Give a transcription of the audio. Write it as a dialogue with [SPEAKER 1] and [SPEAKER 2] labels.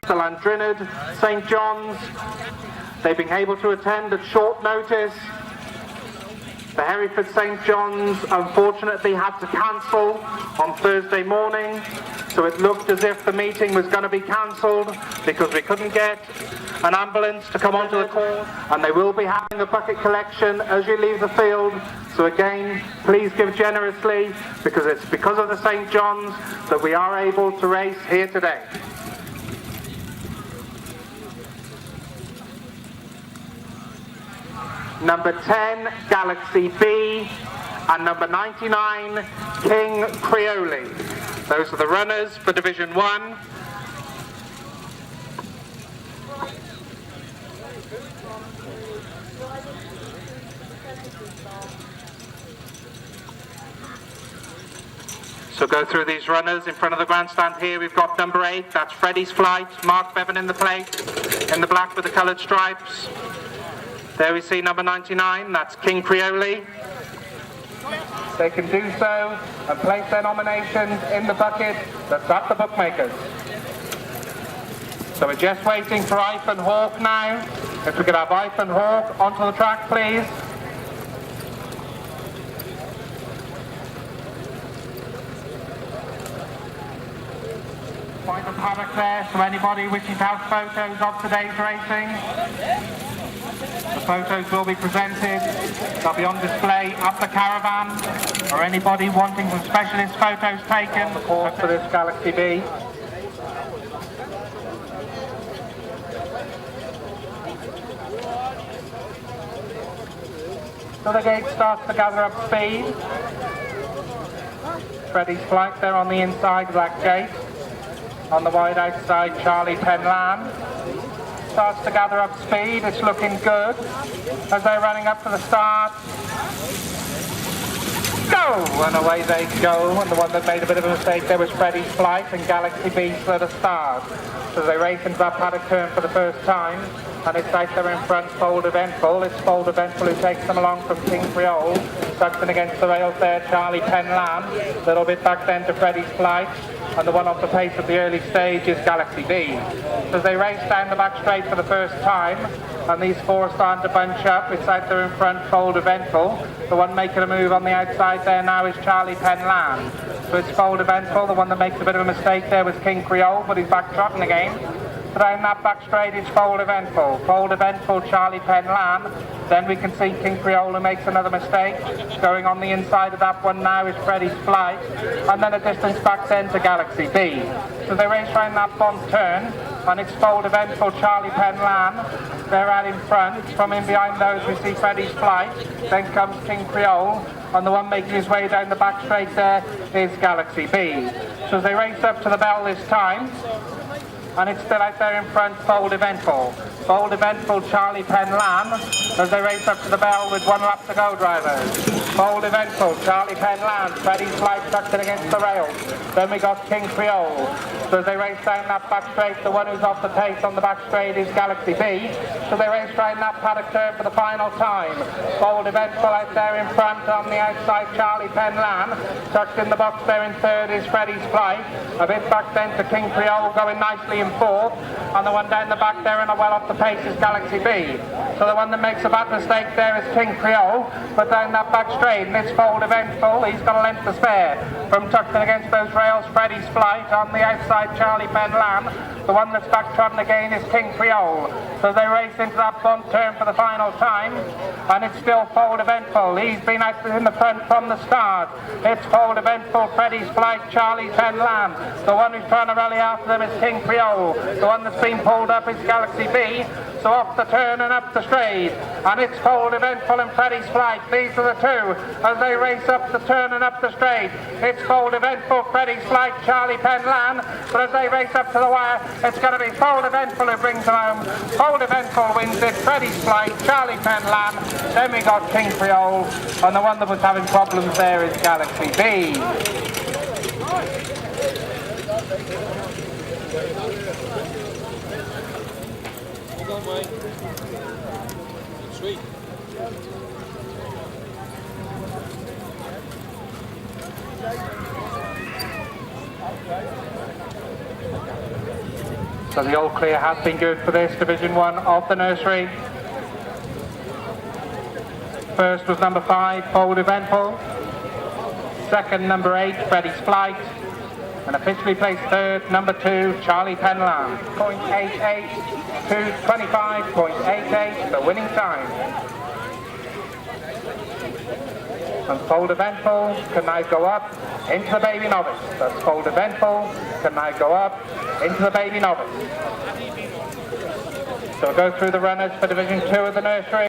[SPEAKER 1] the Landrinard, St John's. They've been able to attend at short notice. The Hereford St John's unfortunately had to cancel on Thursday morning, so it looked as if the meeting was going to be cancelled because we couldn't get an ambulance to come onto the course, and they will be having a bucket collection as you leave the field. So again, please give generously, because it's because of the St John's that we are able to race here today. Number 10, Galaxy B, and number 99, King Creole. Those are the runners for Division 1. So go through these runners. In front of the grandstand here we've got number 8, that's Freddie's Flight, Mark Bevan in the plate, in the black with the coloured stripes. There we see number 99, that's King Creole. They can do so and place their nominations in the bucket that's at the bookmakers. So we're just waiting for Ife and Hawk now. If we could have Ife and Hawk onto the track, please. Find a paddock there, so anybody wishing to have photos of today's racing. The photos will be presented. They'll be on display at the caravan, or anybody wanting some specialist photos taken. The course for this Galaxy B. So the gate starts to gather up speed. Freddie's Flight there on the inside of that gate. On the wide outside, Charlie Penland starts to gather up speed. It's looking good as they're running up to the start. Go! And away they go. And the one that made a bit of a mistake there was Freddie's Flight, and Galaxy B slid a start. So they race into that paddock turn for the first time. And it's out there in front, Fold Eventful. It's Fold Eventful who takes them along from King Creole. Tucked in against the rails there, Charlie Penland. A little bit back then to Freddie's Flight. And the one off the pace at the early stage is Galaxy B. So as they race down the back straight for the first time, and these four are starting to bunch up. It's out there in front, Fold Eventful. The one making a move on the outside there now is Charlie Penland. So it's Fold Eventful. The one that makes a bit of a mistake there was King Creole, but he's back trotting again. So down that back straight is Fold Eventful. Fold Eventful, Charlie Penland. Then we can see King Creole who makes another mistake. Going on the inside of that one now is Freddie's Flight. And then a distance back then to Galaxy B. So they race round that bond turn. And it's Fold Eventful, Charlie Penland. They're out in front. From in behind those we see Freddie's Flight. Then comes King Creole. And the one making his way down the back straight there is Galaxy B. So as they race up to the bell this time, and it's still out there in front, Fold Eventful. Fold Eventful, Charlie Penland, as they race up to the bell with 1 lap to go, drivers. Fold Eventful, Charlie Penland, Freddie's Flight tucked in against the rails. Then we got King Creole. So as they race down that back straight, the one who's off the pace on the back straight is Galaxy B. So they race round that paddock turn for the final time. Fold Eventful out there in front, on the outside, Charlie Penland. Tucked in the box there in third is Freddie's Flight. A bit back then to King Creole, going nicely in fourth. And the one down the back there and a well off the pace is Galaxy B. So the one that makes a bad mistake there is King Creole, but down that back straight, and it's Fold Eventful. He's got a length to spare. From tucked in against those rails, Freddie's Flight. On the outside, Charlie Penland. The one that's back trotting again is King Creole. So they race into that bump turn for the final time, and it's still Fold Eventful. He's been out in the front from the start. It's Fold Eventful, Freddie's Flight, Charlie Penland. The one who's trying to rally after them is King Creole. The one that's been pulled up is Galaxy B. So off the turn and up the straight, and it's Fold Eventful and Freddie's Flight. These are the two as they race up the turn and up the straight. It's Fold Eventful, Freddie's Flight, Charlie Penland. But as they race up to the wire, it's going to be Fold Eventful who brings them home. Fold Eventful wins it, Freddie's Flight, Charlie Penland. Then we got King Creole, and the one that was having problems there is Galaxy B.
[SPEAKER 2] Well done, mate. Sweet.
[SPEAKER 1] So the all clear has been good for this Division 1 of the nursery. First was number 5, Bold Eventful. Second, number 8, Freddy's Flight. And officially placed third, number 2, Charlie Penland. 0.88 to 25.88, the winning time. And Bold Eventful can now go up into the Baby Novice. That's Bold Eventful can now go up into the Baby Novice. So we'll go through the runners for Division 2 of the nursery.